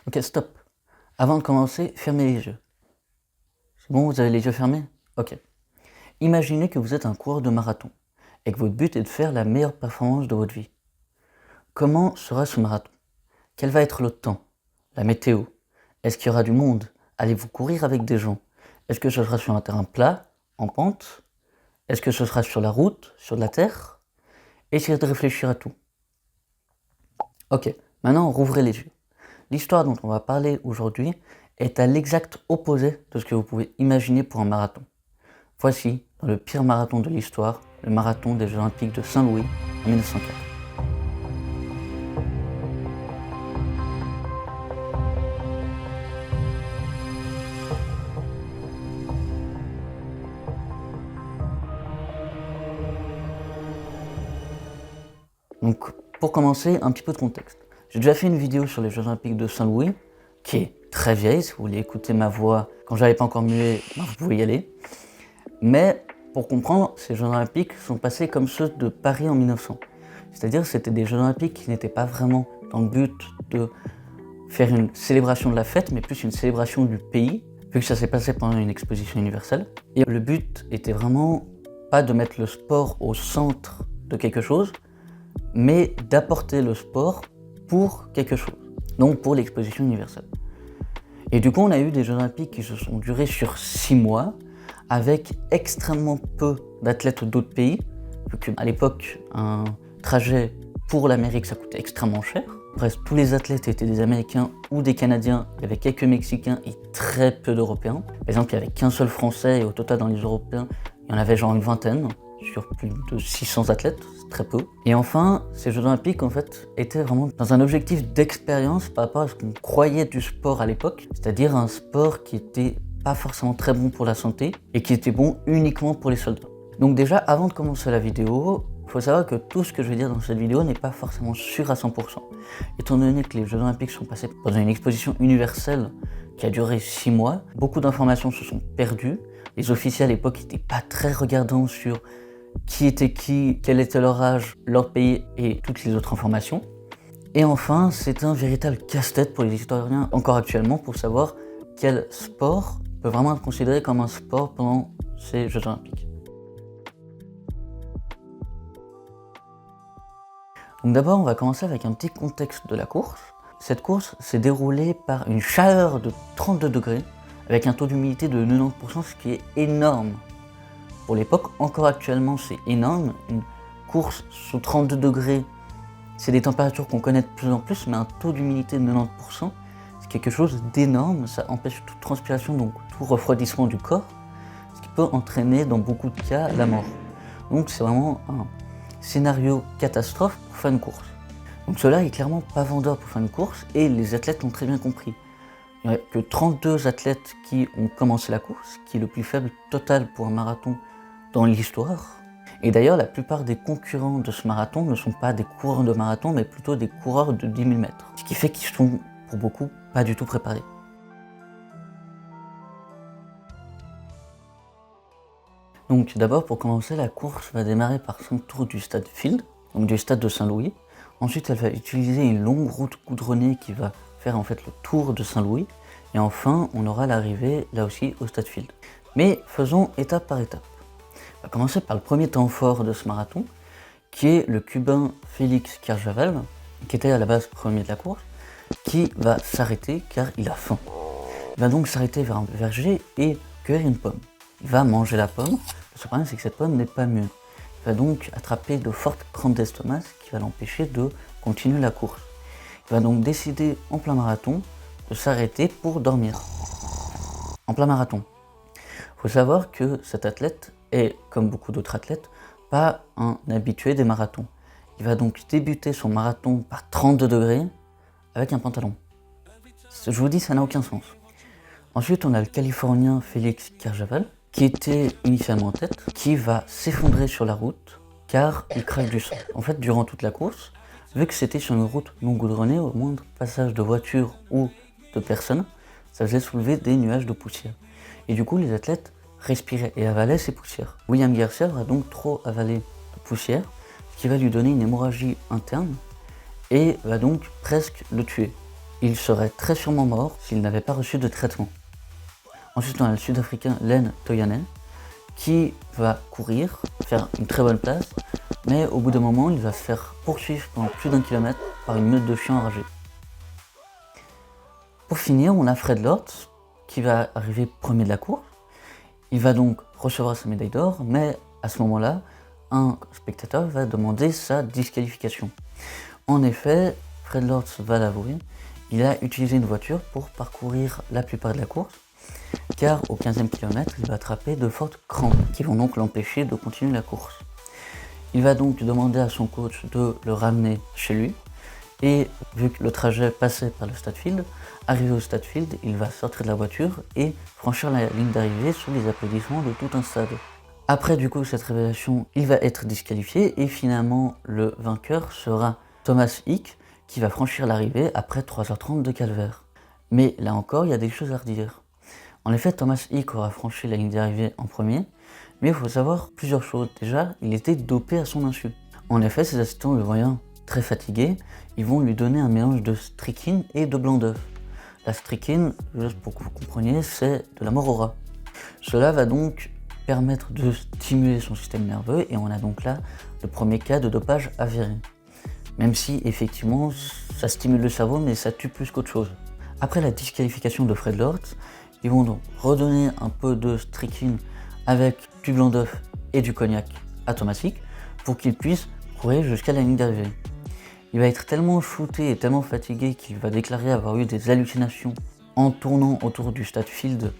Ok, stop. Avant de commencer, fermez les yeux. C'est bon, vous avez les yeux fermés? Ok. Imaginez que vous êtes un coureur de marathon et que votre but est de faire la meilleure performance de votre vie. Comment sera ce marathon? Quel va être le temps? La météo? Est-ce qu'il y aura du monde? Allez-vous courir avec des gens? Est-ce que ce sera sur un terrain plat, en pente? Est-ce que ce sera sur la route, sur de la terre? Essayez de réfléchir à tout. Ok, maintenant rouvrez les yeux. L'histoire dont on va parler aujourd'hui est à l'exact opposé de ce que vous pouvez imaginer pour un marathon. Voici, dans le pire marathon de l'histoire, le marathon des Jeux Olympiques de Saint-Louis en 1904. Donc, pour commencer, un petit peu de contexte. J'ai déjà fait une vidéo sur les Jeux Olympiques de Saint-Louis, qui est très vieille. Si vous voulez écouter ma voix quand j'avais pas encore muet, vous pouvez y aller. Mais pour comprendre, ces Jeux Olympiques sont passés comme ceux de Paris en 1900. C'est-à-dire que c'était des Jeux Olympiques qui n'étaient pas vraiment dans le but de faire une célébration de la fête, mais plus une célébration du pays, vu que ça s'est passé pendant une exposition universelle. Et le but était vraiment pas de mettre le sport au centre de quelque chose, mais d'apporter le sport pour quelque chose, donc pour l'exposition universelle. Et du coup, on a eu des Jeux Olympiques qui se sont durés sur 6 mois, avec extrêmement peu d'athlètes d'autres pays, vu qu'à l'époque, un trajet pour l'Amérique, ça coûtait extrêmement cher. Presque tous les athlètes étaient des Américains ou des Canadiens, il y avait quelques Mexicains et très peu d'Européens. Par exemple, il n'y avait qu'un seul Français et au total dans les Européens, il y en avait genre une vingtaine, sur plus de 600 athlètes, c'est très peu. Et enfin, ces Jeux Olympiques en fait étaient vraiment dans un objectif d'expérience par rapport à ce qu'on croyait du sport à l'époque, c'est-à-dire un sport qui était pas forcément très bon pour la santé et qui était bon uniquement pour les soldats. Donc déjà, avant de commencer la vidéo, il faut savoir que tout ce que je vais dire dans cette vidéo n'est pas forcément sûr à 100%. Étant donné que les Jeux Olympiques sont passés pendant une exposition universelle qui a duré 6 mois, beaucoup d'informations se sont perdues. Les officiers à l'époque n'étaient pas très regardants sur qui était qui, quel était leur âge, leur pays et toutes les autres informations. Et enfin, c'est un véritable casse-tête pour les historiens encore actuellement pour savoir quel sport peut vraiment être considéré comme un sport pendant ces Jeux Olympiques. Donc d'abord, on va commencer avec un petit contexte de la course. Cette course s'est déroulée par une chaleur de 32 degrés, avec un taux d'humidité de 90%, ce qui est énorme. Pour l'époque, encore actuellement, c'est énorme. Une course sous 32 degrés, c'est des températures qu'on connaît de plus en plus, mais un taux d'humidité de 90%, c'est quelque chose d'énorme. Ça empêche toute transpiration, donc tout refroidissement du corps, ce qui peut entraîner dans beaucoup de cas la mort. Donc c'est vraiment un scénario catastrophe pour faire une course. Donc cela est clairement pas vendeur pour faire une course, et les athlètes l'ont très bien compris. Il n'y a que 32 athlètes qui ont commencé la course, qui est le plus faible total pour un marathon dans l'histoire. Et d'ailleurs, la plupart des concurrents de ce marathon ne sont pas des coureurs de marathon, mais plutôt des coureurs de 10 000 mètres. Ce qui fait qu'ils sont, pour beaucoup, pas du tout préparés. Donc d'abord, pour commencer, la course va démarrer par son tour du stade Field, donc du stade de Saint-Louis. Ensuite, elle va utiliser une longue route goudronnée qui va faire en fait le tour de Saint-Louis. Et enfin, on aura l'arrivée, là aussi, au stade Field. Mais faisons étape par étape. On va commencer par le premier temps fort de ce marathon, qui est le Cubain Félix Kerjavel, qui était à la base premier de la course, qui va s'arrêter car il a faim. Il va donc s'arrêter vers un verger et cueillir une pomme. Il va manger la pomme. Le problème, c'est que cette pomme n'est pas mûre. Il va donc attraper de fortes crampes d'estomac, ce qui va l'empêcher de continuer la course. Il va donc décider en plein marathon de s'arrêter pour dormir. En plein marathon. Il faut savoir que cet athlète est, comme beaucoup d'autres athlètes, pas un habitué des marathons. Il va donc débuter son marathon par 32 degrés avec un pantalon. Je vous dis, ça n'a aucun sens. Ensuite, on a le Californien Félix Kerjavel, qui était initialement en tête, qui va s'effondrer sur la route car il crache du sang. En fait, durant toute la course, vu que c'était sur une route non goudronnée, au moindre passage de voiture ou de personnes, ça faisait soulever des nuages de poussière. Et du coup, les athlètes respiraient et avalaient ces poussières. William Gerser a donc trop avalé de poussière, ce qui va lui donner une hémorragie interne et va donc presque le tuer. il serait très sûrement mort s'il n'avait pas reçu de traitement. Ensuite, on a le Sud-Africain Len Toyane qui va courir, faire une très bonne place, mais au bout d'un moment, il va se faire poursuivre pendant plus d'1 kilomètre par une meute de chiens enragés. Pour finir, on a Fred Lords qui va arriver premier de la course. Il va donc recevoir sa médaille d'or, mais à ce moment-là, un spectateur va demander sa disqualification. En effet, Fred Lords va l'avouer, il a utilisé une voiture pour parcourir la plupart de la course, car au 15e kilomètre, il va attraper de fortes crampes qui vont donc l'empêcher de continuer la course. Il va donc demander à son coach de le ramener chez lui, et vu que le trajet passait par le Stade Field, arrivé au Stade Field, il va sortir de la voiture et franchir la ligne d'arrivée sous les applaudissements de tout un stade. Après du coup cette révélation, il va être disqualifié et finalement le vainqueur sera Thomas Hick qui va franchir l'arrivée après 3h30 de calvaire. Mais là encore, il y a des choses à redire. En effet, Thomas Hick aura franchi la ligne d'arrivée en premier, mais il faut savoir plusieurs choses. Déjà, il était dopé à son insu. En effet, ses assistants le voyant très fatigué, ils vont lui donner un mélange de strychnine et de blanc d'œuf. La strychnine, juste pour que vous compreniez, c'est de la mort au rat. Cela va donc permettre de stimuler son système nerveux et on a donc là le premier cas de dopage avéré. Même si effectivement ça stimule le cerveau mais ça tue plus qu'autre chose. Après la disqualification de Fred Lords, ils vont donc redonner un peu de strychnine avec du blanc d'œuf et du cognac à Thomas Hick pour qu'il puisse courir jusqu'à la ligne d'arrivée. Il va être tellement shooté et tellement fatigué qu'il va déclarer avoir eu des hallucinations en tournant autour du Stade Field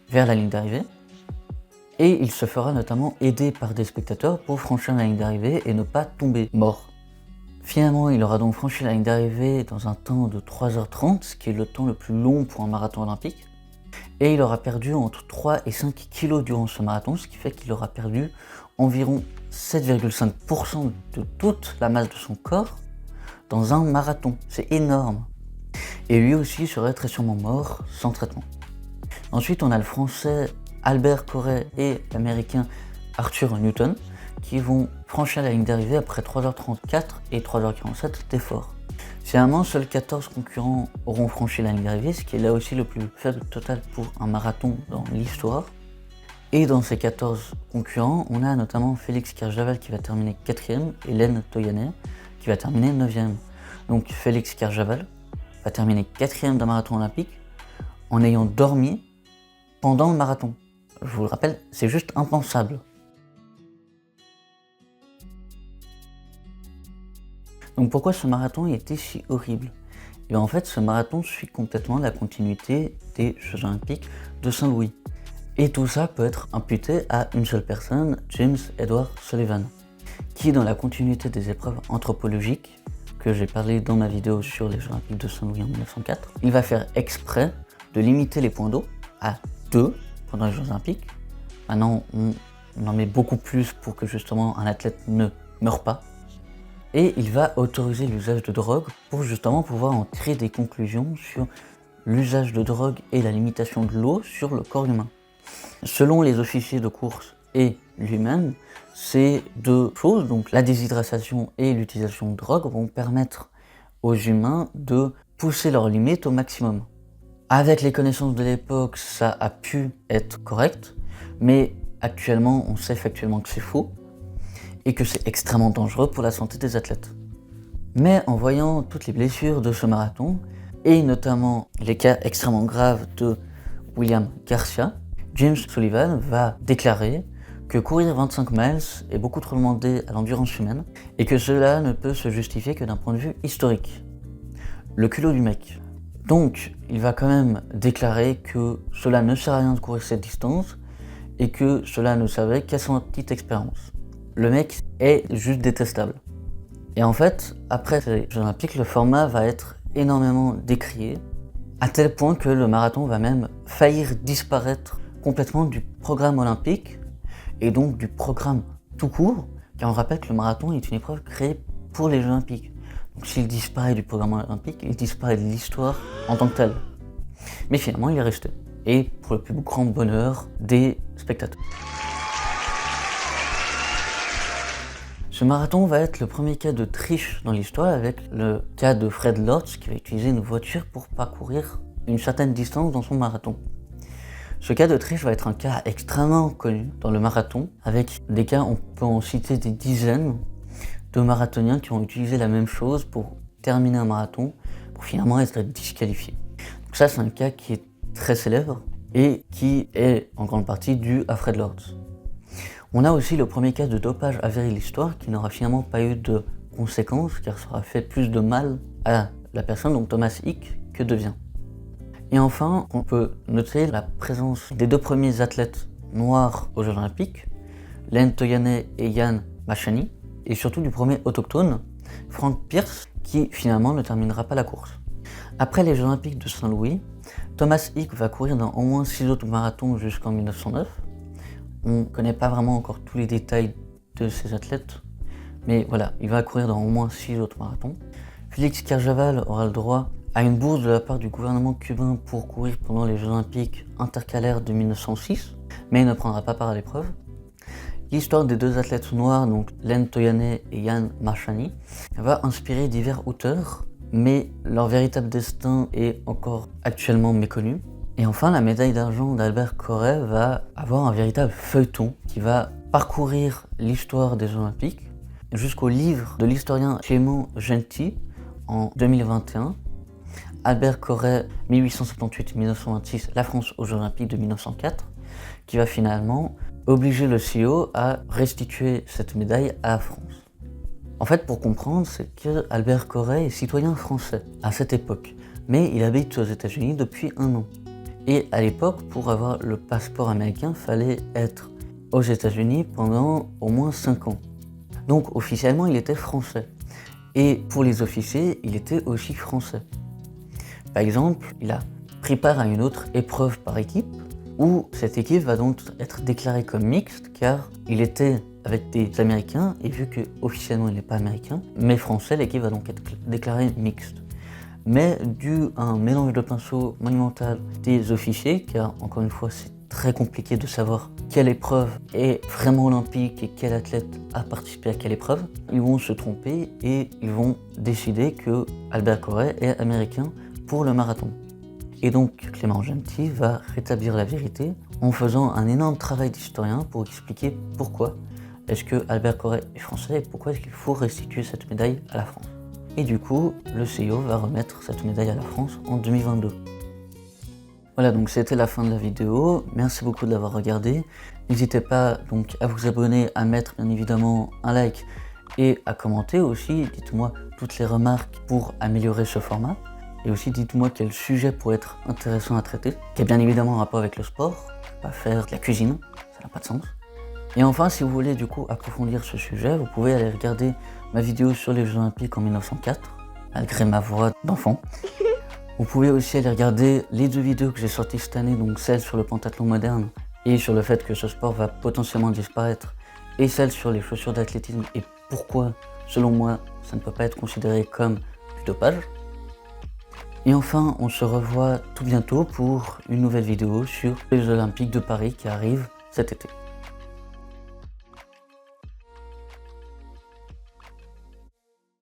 vers la ligne d'arrivée. Et il se fera notamment aider par des spectateurs pour franchir la ligne d'arrivée et ne pas tomber mort. Finalement, il aura donc franchi la ligne d'arrivée dans un temps de 3h30, ce qui est le temps le plus long pour un marathon olympique. Et il aura perdu entre 3 et 5 kilos durant ce marathon, ce qui fait qu'il aura perdu environ 7,5% de toute la masse de son corps dans un marathon. C'est énorme. Et lui aussi serait très sûrement mort sans traitement. Ensuite, on a le français Albert Corret et l'américain Arthur Newton qui vont franchir la ligne d'arrivée après 3h34 et 3h47 d'effort. Finalement, seuls 14 concurrents auront franchi la ligne d'arrivée, ce qui est là aussi le plus faible total pour un marathon dans l'histoire. Et dans ces 14 concurrents, on a notamment Félix Kerjaval qui va terminer 4e et Len Toyane qui va terminer 9e. Donc Félix Kerjaval va terminer 4e d'un marathon olympique en ayant dormi pendant le marathon. Je vous le rappelle, c'est juste impensable. Donc pourquoi ce marathon était si horrible? Et en fait, ce marathon suit complètement la continuité des Jeux Olympiques de Saint-Louis. Et tout ça peut être imputé à une seule personne, James Edward Sullivan, qui dans la continuité des épreuves anthropologiques, que j'ai parlé dans ma vidéo sur les Jeux Olympiques de Saint-Louis en 1904, il va faire exprès de limiter les points d'eau à 2 pendant les Jeux Olympiques. Maintenant, on en met beaucoup plus pour que justement un athlète ne meure pas. Et il va autoriser l'usage de drogue pour justement pouvoir en tirer des conclusions sur l'usage de drogue et la limitation de l'eau sur le corps humain. Selon les officiers de course et lui-même, ces deux choses, donc la déshydratation et l'utilisation de drogue, vont permettre aux humains de pousser leurs limites au maximum. Avec les connaissances de l'époque, ça a pu être correct, mais actuellement, on sait factuellement que c'est faux et que c'est extrêmement dangereux pour la santé des athlètes. Mais en voyant toutes les blessures de ce marathon, et notamment les cas extrêmement graves de William Garcia, James Sullivan va déclarer que courir 25 miles est beaucoup trop demandé à l'endurance humaine et que cela ne peut se justifier que d'un point de vue historique. Le culot du mec. Donc, il va quand même déclarer que cela ne sert à rien de courir cette distance et que cela ne servait qu'à son petite expérience. Le mec est juste détestable. Et en fait, après ces Jeux Olympiques, le format va être énormément décrié, à tel point que le marathon va même faillir disparaître complètement du programme olympique et donc du programme tout court, car on rappelle que le marathon est une épreuve créée pour les Jeux Olympiques. Donc s'il disparaît du programme olympique, il disparaît de l'histoire en tant que tel. Mais finalement, il est resté. Et pour le plus grand bonheur des spectateurs. Ce marathon va être le premier cas de triche dans l'histoire avec le cas de Fred Lords qui va utiliser une voiture pour parcourir une certaine distance dans son marathon. Ce cas de triche va être un cas extrêmement connu dans le marathon, avec des cas, on peut en citer des dizaines de marathoniens qui ont utilisé la même chose pour terminer un marathon, pour finalement être disqualifiés. Donc ça, c'est un cas qui est très célèbre et qui est en grande partie dû à Fred Lords. On a aussi le premier cas de dopage avéré de l'histoire qui n'aura finalement pas eu de conséquences car ça aura fait plus de mal à la personne, donc Thomas Hick, que de bien. Et enfin, on peut noter la présence des deux premiers athlètes noirs aux Jeux Olympiques, Len Toyane et Jan Machani, et surtout du premier autochtone, Frank Pierce, qui finalement ne terminera pas la course. Après les Jeux Olympiques de Saint-Louis, Thomas Hick va courir dans au moins 6 autres marathons jusqu'en 1909. On ne connaît pas vraiment encore tous les détails de ces athlètes, mais voilà, il va courir dans au moins 6 autres marathons. Félix Kerjaval aura le droit à une bourse de la part du gouvernement cubain pour courir pendant les Jeux Olympiques intercalaires de 1906, mais il ne prendra pas part à l'épreuve. L'histoire des deux athlètes noirs, donc Len Toyane et Jan Machani, va inspirer divers auteurs, mais leur véritable destin est encore actuellement méconnu. Et enfin, la médaille d'argent d'Albert Corret va avoir un véritable feuilleton qui va parcourir l'histoire des Jeux Olympiques jusqu'au livre de l'historien Clément Gentil en 2021. Albert Corret, 1878-1926, la France aux Jeux Olympiques de 1904, qui va finalement obliger le CIO à restituer cette médaille à la France. En fait, pour comprendre, c'est que Albert Corret est citoyen français à cette époque, mais il habite aux États-Unis depuis 1 an. Et à l'époque, pour avoir le passeport américain, il fallait être aux États-Unis pendant au moins 5 ans. Donc officiellement, il était français. Et pour les officiers, il était aussi français. Par exemple, il a pris part à une autre épreuve par équipe, où cette équipe va donc être déclarée comme mixte, car il était avec des Américains, et vu que officiellement il n'est pas américain, mais français, l'équipe va donc être déclarée mixte. Mais dû à un mélange de pinceaux monumental des officiers, car encore une fois c'est très compliqué de savoir quelle épreuve est vraiment olympique et quel athlète a participé à quelle épreuve, ils vont se tromper et ils vont décider que Albert Corret est américain pour le marathon. Et donc Clément Gentil va rétablir la vérité en faisant un énorme travail d'historien pour expliquer pourquoi est-ce que Albert Corret est français et pourquoi est-ce qu'il faut restituer cette médaille à la France. Et du coup, le CIO va remettre cette médaille à la France en 2022. Voilà, donc c'était la fin de la vidéo. Merci beaucoup de l'avoir regardé. N'hésitez pas donc à vous abonner, à mettre bien évidemment un like et à commenter aussi. Dites-moi toutes les remarques pour améliorer ce format. Et aussi dites-moi quel sujet pourrait être intéressant à traiter, qui a bien évidemment un rapport avec le sport, pas faire de la cuisine, ça n'a pas de sens. Et enfin, si vous voulez du coup approfondir ce sujet, vous pouvez aller regarder ma vidéo sur les Jeux Olympiques en 1904, malgré ma voix d'enfant. Vous pouvez aussi aller regarder les 2 vidéos que j'ai sorties cette année, donc celle sur le pentathlon moderne et sur le fait que ce sport va potentiellement disparaître, et celle sur les chaussures d'athlétisme et pourquoi, selon moi, ça ne peut pas être considéré comme du dopage. Et enfin, on se revoit tout bientôt pour une nouvelle vidéo sur les Jeux Olympiques de Paris qui arrivent cet été.